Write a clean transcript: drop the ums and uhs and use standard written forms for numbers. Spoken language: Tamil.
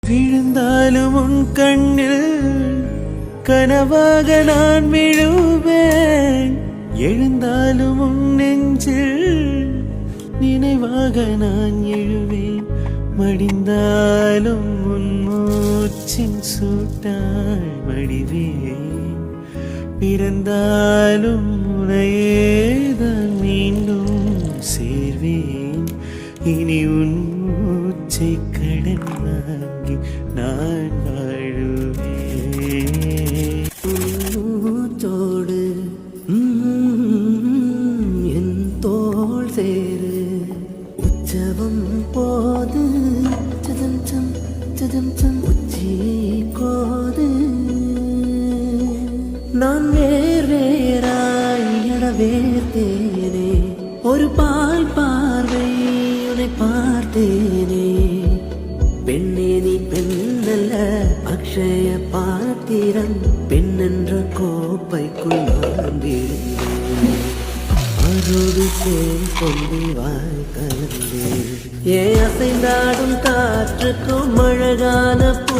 விழுந்தாலும் உன் கண்ணில் கனவாக நான் விழுவேன். எழுந்தாலும் உன் நெஞ்சில் நினைவாக நான் எழுவேன். மடிந்தாலும் உன் மூச்சின் சூட்டால் மடிவேன். பிறந்தாலும் உனையேதான் மீண்டும் சேர்வேன். இனி உன் மூச்சை கடன் வாங்கி நான் வாழுவேன். மூச்சோடு என் தோள் சேரு உற்சவம் போது சதம் சம் சதம் சம் உச்சி கோது. நான் வேறாய் எடவேர்த்தேனே. ஒரு பால் பார்வை உன்னை பார்த்தேனே. பெண்ணே நீ பெண்ணல்ல அக்ஷய பாத்திரம். பெண்ணென்ற கோப்பைக்குள் நான் விழுந்தேன். அரோடு சேம் கொண்டு வாய் கலந்தேன். ஏ அசைந்தாடும் காற்றுக்கும் அழகான பூ